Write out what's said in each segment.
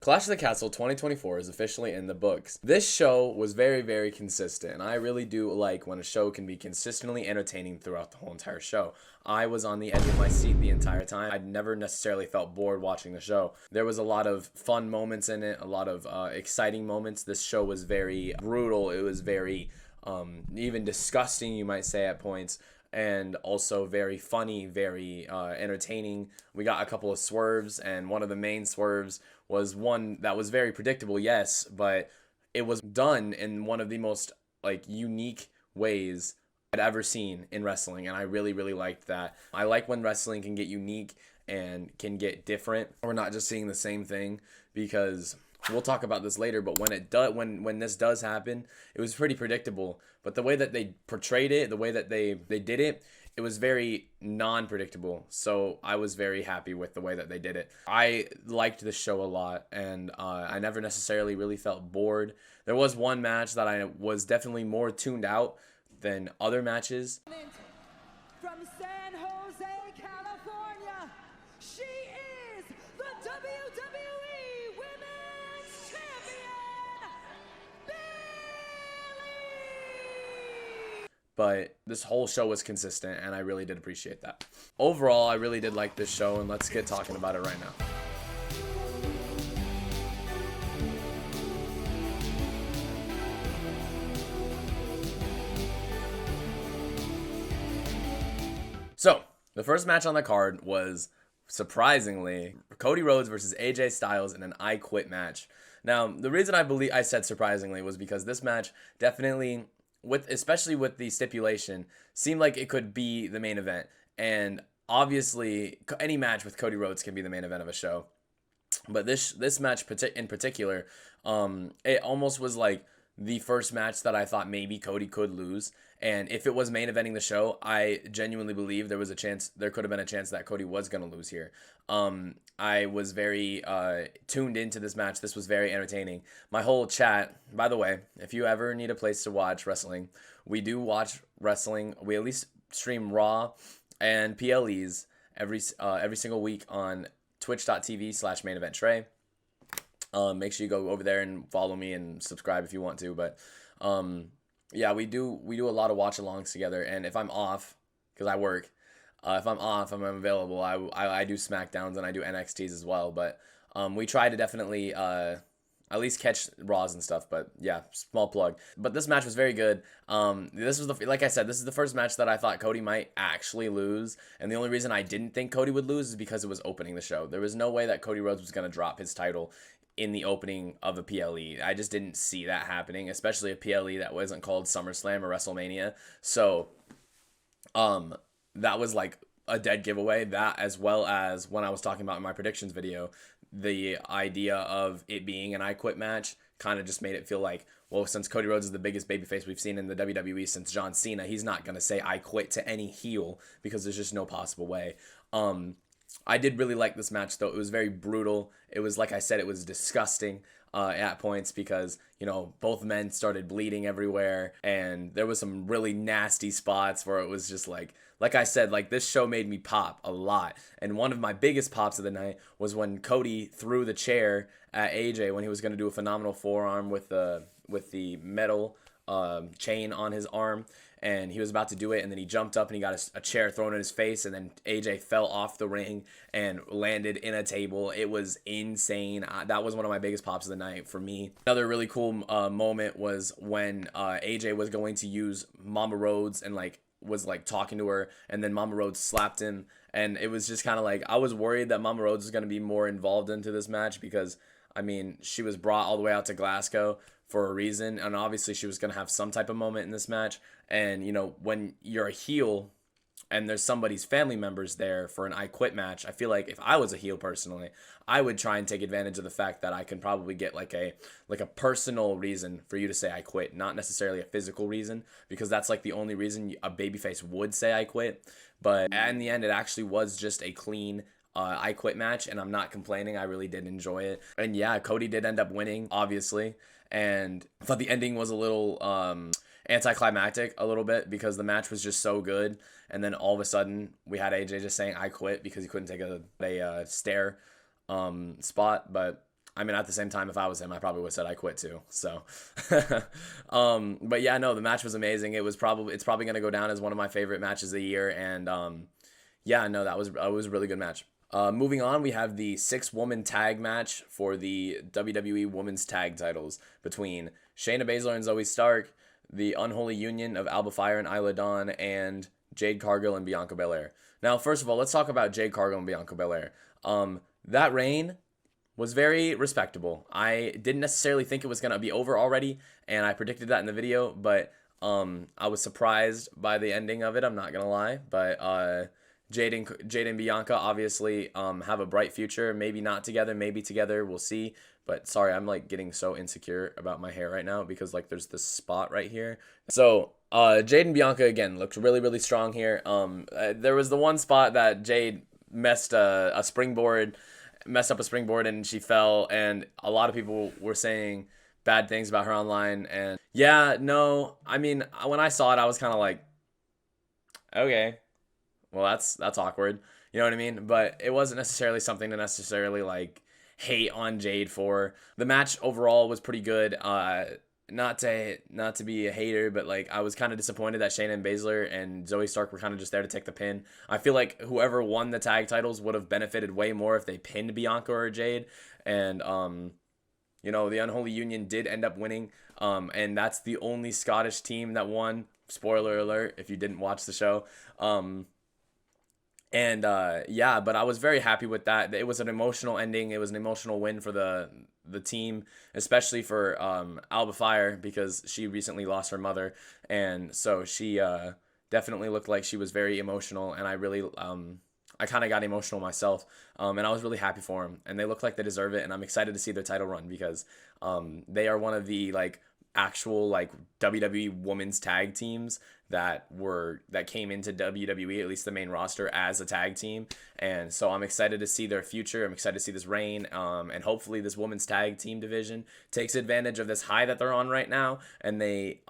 Clash of the Castle 2024 is officially in the books. This show was very, very consistent, and I really do like when a show can be consistently entertaining throughout the whole entire show. I was on the edge of my seat the entire time. I never necessarily felt bored watching the show. There was a lot of fun moments in it, a lot of exciting moments. This show was very brutal. It was very even disgusting, you might say, at points, and also very funny, very entertaining. We got a couple of swerves, and one of the main swerves was one that was very predictable, yes, but it was done in one of the most unique ways I'd ever seen in wrestling, and I really, really liked that. I like when wrestling can get unique and can get different. We're not just seeing the same thing, because we'll talk about this later, but when this does happen, it was pretty predictable. But the way that they portrayed it, the way that they did it, it was very non-predictable. So I was very happy with the way that they did it. I liked the show a lot, and I never necessarily really felt bored. There was one match that I was definitely more tuned out than other matches. From San Jose, California, she is the WWE Women's Champion, Bayley! But this whole show was consistent, and I really did appreciate that. Overall, I really did like this show, and let's get talking about it right now. So, the first match on the card was, surprisingly, Cody Rhodes versus AJ Styles in an I Quit match. Now, the reason I said surprisingly was because this match definitely, especially with the stipulation, seemed like it could be the main event. And obviously, any match with Cody Rhodes can be the main event of a show. But this match in particular, it almost was like the first match that I thought maybe Cody could lose. And if it was main eventing the show, I genuinely believe there could have been a chance that Cody was going to lose here. I was very tuned into this match. This was very entertaining. My whole chat, by the way, if you ever need a place to watch wrestling, we do watch wrestling. We at least stream Raw and PLEs every single week on twitch.tv/main event Trey. Make sure you go over there and follow me and subscribe if you want to. But yeah, we do a lot of watch alongs together. And if I'm off, because I work, if I'm off, I'm available. I do SmackDowns and I do NXTs as well. But we try to definitely at least catch Raws and stuff. But yeah, small plug. But this match was very good. This was like I said, this is the first match that I thought Cody might actually lose. And the only reason I didn't think Cody would lose is because it was opening the show. There was no way that Cody Rhodes was going to drop his title in the opening of a PLE. I just didn't see that happening, especially a PLE that wasn't called SummerSlam or WrestleMania. So that was like a dead giveaway. That, as well as when I was talking about in my predictions video, the idea of it being an I Quit match kind of just made it feel like, well, since Cody Rhodes is the biggest babyface we've seen in the WWE since John Cena, he's not going to say I quit to any heel, because there's just no possible way. I did really like this match, though. It was very brutal. It was, like I said, it was disgusting at points, because, both men started bleeding everywhere, and there was some really nasty spots where it was just like I said, this show made me pop a lot. And one of my biggest pops of the night was when Cody threw the chair at AJ when he was going to do a phenomenal forearm with the metal chain on his arm. And he was about to do it, and then he jumped up and he got a chair thrown in his face, and then AJ fell off the ring and landed in a table. It was insane. That was one of my biggest pops of the night for me. Another really cool moment was when AJ was going to use Mama Rhodes and was talking to her, and then Mama Rhodes slapped him, and it was just kind of I was worried that Mama Rhodes was going to be more involved into this match, because she was brought all the way out to Glasgow for a reason, and obviously she was going to have some type of moment in this match. And when you're a heel and there's somebody's family members there for an I Quit match, I feel like if I was a heel personally, I would try and take advantage of the fact that I can probably get a personal reason for you to say I quit, not necessarily a physical reason, because that's the only reason a babyface would say I quit. But in the end, it actually was just a clean I Quit match, and I'm not complaining. I really did enjoy it. And yeah, Cody did end up winning, obviously, and I thought the ending was a little anticlimactic a little bit, because the match was just so good, and then all of a sudden we had AJ just saying I quit because he couldn't take a stair spot. But I mean, at the same time, if I was him, I probably would have said I quit too. So, but yeah, no, the match was amazing. It's probably going to go down as one of my favorite matches of the year. And yeah, no, that was a really good match. Moving on, we have the 6-woman tag match for the WWE Women's Tag Titles between Shayna Baszler and Zoe Stark, the Unholy Union of Alba Fire and Isla Dawn, and Jade Cargill and Bianca Belair. Now, first of all, let's talk about Jade Cargill and Bianca Belair. That reign was very respectable. I didn't necessarily think it was going to be over already, and I predicted that in the video, but I was surprised by the ending of it, I'm not going to lie. But Jade and Bianca obviously have a bright future. Maybe not together, maybe together, we'll see. But sorry, I'm like getting so insecure about my hair right now because like there's this spot right here. So Jade and Bianca again looked really, really strong here. There was the one spot that Jade messed up a springboard and she fell, and a lot of people were saying bad things about her online. And yeah, no, I mean, when I saw it, I was kind of like, okay, well, that's awkward. You know what I mean? But it wasn't necessarily something to necessarily like hate on Jade for. The match overall was pretty good. Not to be a hater, but like I was kind of disappointed that Shayna and Baszler and Zoe Stark were kind of just there to take the pin. I feel like whoever won the tag titles would have benefited way more if they pinned Bianca or Jade. And you know, the Unholy Union did end up winning. And that's the only Scottish team that won. Spoiler alert if you didn't watch the show. Yeah, but I was very happy with that. It was an emotional ending. It was an emotional win for the team, especially for Alba Fire, because she recently lost her mother, and so she definitely looked like she was very emotional, and I really I kind of got emotional myself, and I was really happy for them, and they look like they deserve it, and I'm excited to see their title run because they are one of the like actual like WWE women's tag teams that came into WWE, at least the main roster, as a tag team. And so I'm excited to see their future. I'm excited to see this reign, and hopefully this women's tag team division takes advantage of this high that they're on right now, and they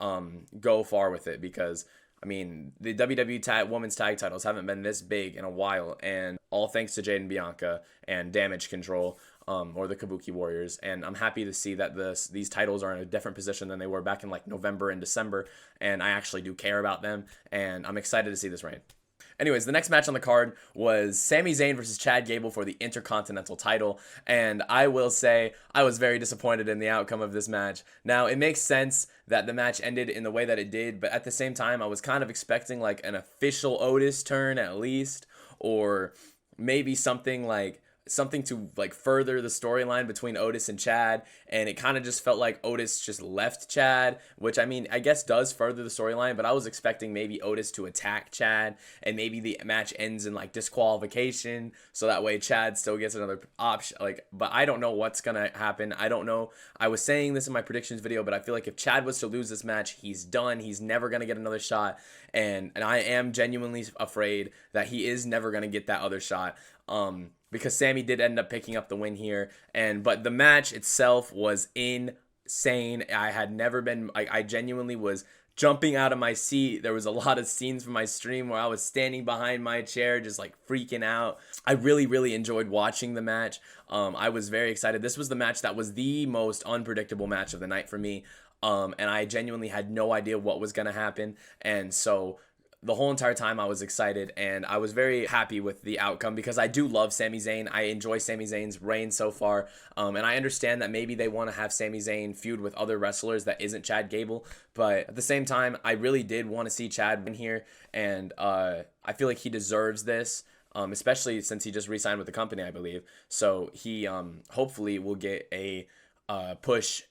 go far with it, because I mean, the WWE women's tag titles haven't been this big in a while, and all thanks to Jade and Bianca and Damage Control, or the Kabuki Warriors. And I'm happy to see that these titles are in a different position than they were back in like November and December, and I actually do care about them, and I'm excited to see this reign. Anyways, the next match on the card was Sami Zayn versus Chad Gable for the Intercontinental title, and I will say I was very disappointed in the outcome of this match. Now, it makes sense that the match ended in the way that it did, but at the same time, I was kind of expecting like an official Otis turn at least, or maybe something to like further the storyline between Otis and Chad, and it kind of just felt like Otis just left Chad, which I mean I guess does further the storyline, but I was expecting maybe Otis to attack Chad and maybe the match ends in like disqualification, so that way Chad still gets another option, like, but I don't know what's gonna happen. I don't know. I was saying this in my predictions video, but I feel like if Chad was to lose this match, he's done. He's never gonna get another shot, and I am genuinely afraid that he is never gonna get that other shot. Because Sami did end up picking up the win here, but the match itself was insane. I genuinely was jumping out of my seat. There was a lot of scenes from my stream where I was standing behind my chair just like freaking out. I really, really enjoyed watching the match. I was very excited. This was the match that was the most unpredictable match of the night for me, and I genuinely had no idea what was going to happen, and so the whole entire time I was excited, and I was very happy with the outcome because I do love Sami Zayn. I enjoy Sami Zayn's reign so far, and I understand that maybe they want to have Sami Zayn feud with other wrestlers that isn't Chad Gable, but at the same time, I really did want to see Chad win here, and I feel like he deserves this, especially since he just re-signed with the company, I believe. So he hopefully will get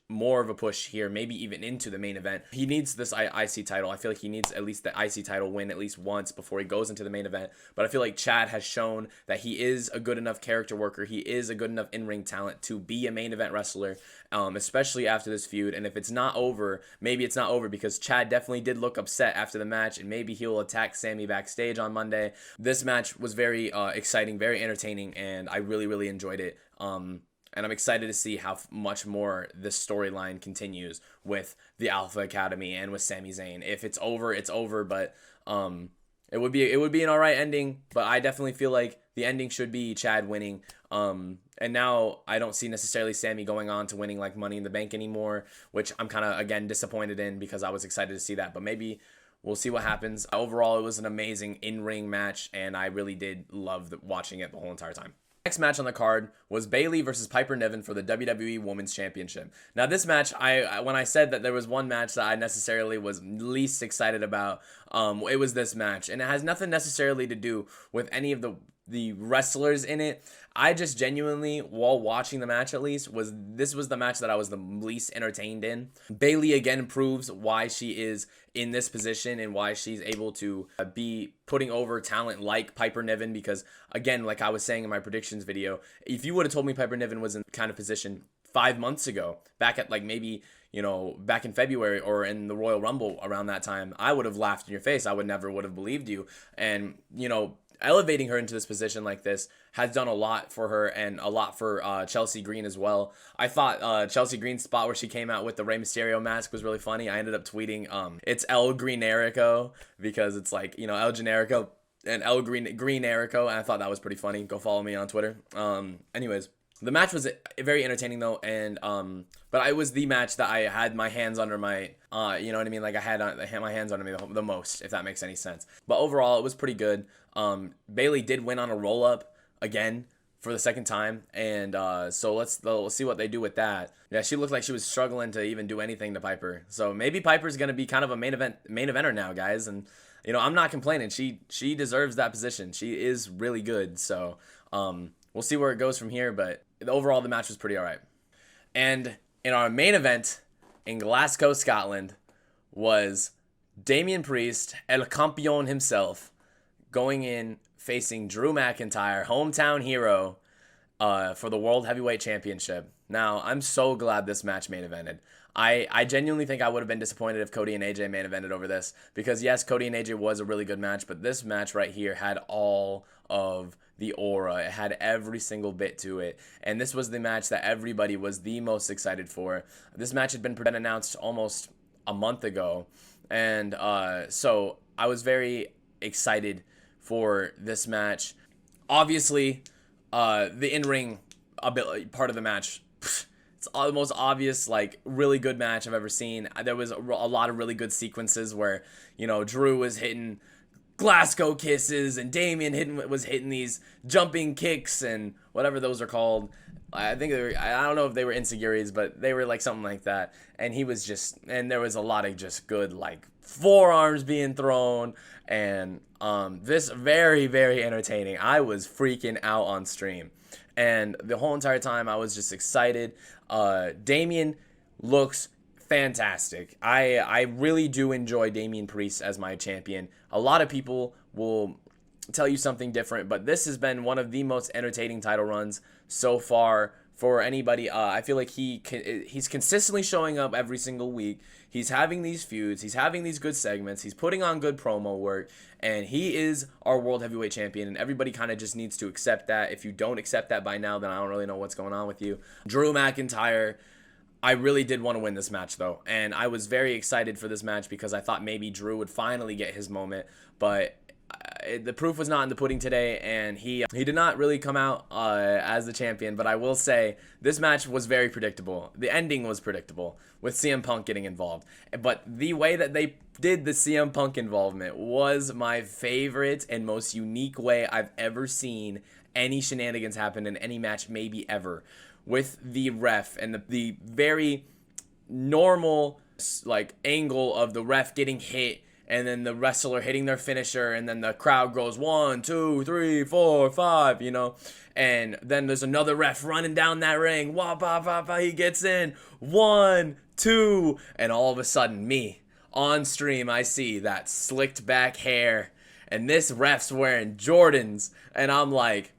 more of a push here, maybe even into the main event. He needs this IC title. I feel like he needs at least the IC title win at least once before he goes into the main event. But I feel like Chad has shown that he is a good enough character worker. He is a good enough in-ring talent to be a main event wrestler, especially after this feud. And if it's not over, maybe it's not over, because Chad definitely did look upset after the match, and maybe he'll attack Sami backstage on Monday. This match was very exciting, very entertaining, and I really, really enjoyed it. And I'm excited to see how much more this storyline continues with the Alpha Academy and with Sami Zayn. If it's over, it's over, but it would be an alright ending. But I definitely feel like the ending should be Chad winning. And now I don't see necessarily Sammy going on to winning like Money in the Bank anymore, which I'm kind of, again, disappointed in because I was excited to see that. But maybe we'll see what happens. Overall, it was an amazing in-ring match, and I really did love watching it the whole entire time. Next match on the card was Bayley versus Piper Niven for the WWE Women's Championship. Now, this match, when I said that there was one match that I necessarily was least excited about, it was this match. And it has nothing necessarily to do with any of the wrestlers in it. I just genuinely, while watching the match at least, this was the match that I was the least entertained in. Bayley again proves why she is in this position and why she's able to be putting over talent like Piper Niven, because again, like I was saying in my predictions video, if you would have told me Piper Niven was in the kind of position 5 months ago, back at like maybe, back in February or in the Royal Rumble around that time, I would have laughed in your face. I would have believed you. And, elevating her into this position like this has done a lot for her and a lot for Chelsea Green as well. I thought Chelsea Green's spot where she came out with the Rey Mysterio mask was really funny. I ended up tweeting, it's El Greenerico, because it's like, El Generico and El Greenerico, and I thought that was pretty funny. Go follow me on Twitter. Anyways, the match was very entertaining though, and but it was the match that I had my hands under my, you know what I mean? Like I had my hands under me the most, if that makes any sense. But overall, it was pretty good. Bayley did win on a roll up again for the second time, and so let's see what they do with that. Yeah, she looked like she was struggling to even do anything to Piper. So maybe Piper's gonna be kind of a main eventer now, guys. And I'm not complaining. She deserves that position. She is really good. So we'll see where it goes from here. But overall, the match was pretty alright. And in our main event in Glasgow, Scotland, was Damian Priest, El Campeon himself, going in facing Drew McIntyre, hometown hero, for the World Heavyweight Championship. Now, I'm so glad this match main evented. I genuinely think I would have been disappointed if Cody and AJ main evented over this, because yes, Cody and AJ was a really good match, but this match right here had all of the aura. It had every single bit to it, and this was the match that everybody was the most excited for. This match had been announced almost a month ago, and so I was very excited for this match. Obviously, the in-ring part of the match, it's the most obvious, like, really good match I've ever seen. There was a lot of really good sequences where, Drew was hitting Glasgow kisses and Damian was hitting these jumping kicks and whatever those are called. I think I don't know if they were insecurities, but they were like something like that. And there was a lot of just good, like, forearms being thrown, and this very, very entertaining. I was freaking out on stream, and the whole entire time I was just excited. Damian looks fantastic. I really do enjoy Damian Priest as my champion. A lot of people will tell you something different, but this has been one of the most entertaining title runs so far for anybody. I feel like he's consistently showing up every single week. He's having these feuds. He's having these good segments. He's putting on good promo work, and he is our World Heavyweight Champion, and everybody kind of just needs to accept that. If you don't accept that by now, then I don't really know what's going on with you. Drew McIntyre, I really did want to win this match, though, and I was very excited for this match because I thought maybe Drew would finally get his moment, but the proof was not in the pudding today, and he did not really come out as the champion. But I will say this match was very predictable. The ending was predictable with CM Punk getting involved, but the way that they did the CM Punk involvement was my favorite and most unique way I've ever seen any shenanigans happen in any match, maybe ever, with the ref and the very normal like angle of the ref getting hit and then the wrestler hitting their finisher, and then the crowd goes 1, 2, 3, 4, 5, and then there's another ref running down that ring. Wah, bah, bah, bah, he gets in 1, 2, and all of a sudden, me on stream, I see that slicked back hair, and this ref's wearing Jordans, and I'm like,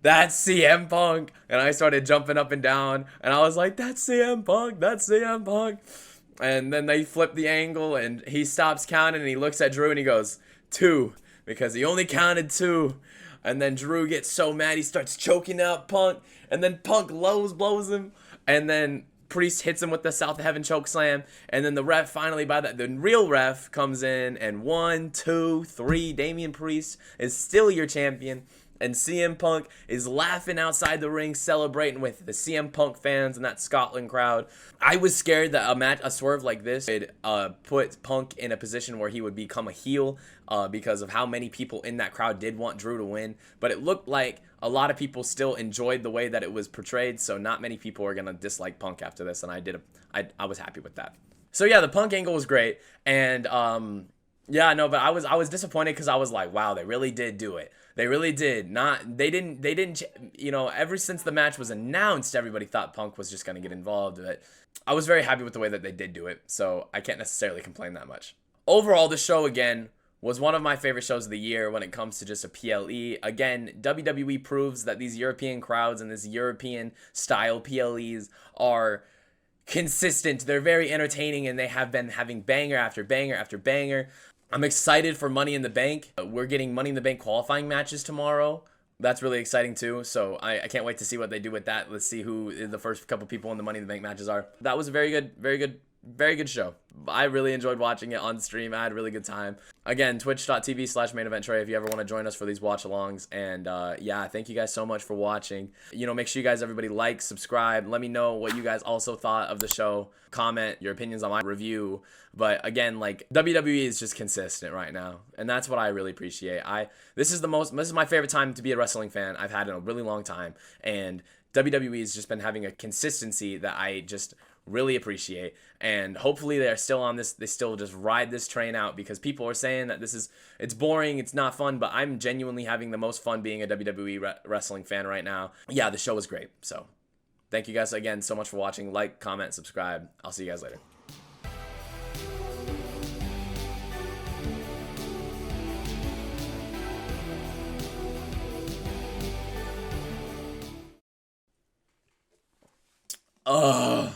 that's CM Punk, and I started jumping up and down, and I was like, that's CM Punk, that's CM Punk. And then they flip the angle, and he stops counting, and he looks at Drew, and he goes, 2, because he only counted 2. And then Drew gets so mad, he starts choking out Punk, and then Punk blows him, and then Priest hits him with the South of Heaven choke slam, and then the ref finally, the real ref comes in, and 1, 2, 3, Damian Priest is still your champion. And CM Punk is laughing outside the ring, celebrating with the CM Punk fans and that Scotland crowd. I was scared that a swerve like this would put Punk in a position where he would become a heel because of how many people in that crowd did want Drew to win. But it looked like a lot of people still enjoyed the way that it was portrayed, so not many people are going to dislike Punk after this, and I was happy with that. So yeah, the Punk angle was great, and yeah, no, but I was disappointed because I was like, wow, they really did do it. They really did. They didn't, you know, ever since the match was announced, everybody thought Punk was just going to get involved. But I was very happy with the way that they did do it, so I can't necessarily complain that much. Overall, the show, again, was one of my favorite shows of the year when it comes to just a PLE. Again, WWE proves that these European crowds and this European-style PLEs are consistent. They're very entertaining, and they have been having banger after banger after banger. I'm excited for Money in the Bank. We're getting Money in the Bank qualifying matches tomorrow. That's really exciting too, so I can't wait to see what they do with that. Let's see who the first couple people in the Money in the Bank matches are. That was a very good show. I really enjoyed watching it on stream. I had a really good time. Again, twitch.tv/main-event-Trey if you ever want to join us for these watch-alongs. And yeah, thank you guys so much for watching. You know, make sure you guys, everybody, like, subscribe. Let me know what you guys also thought of the show. Comment your opinions on my review. But again, like, WWE is just consistent right now, and that's what I really appreciate. This is my favorite time to be a wrestling fan I've had in a really long time, and WWE has just been having a consistency that I just really appreciate, and hopefully they're still on this. They still just ride this train out, because people are saying that it's boring, it's not fun, but I'm genuinely having the most fun being a WWE wrestling fan right now. Yeah, the show was great. So thank you guys again so much for watching. Like, comment, subscribe. I'll see you guys later. Ugh.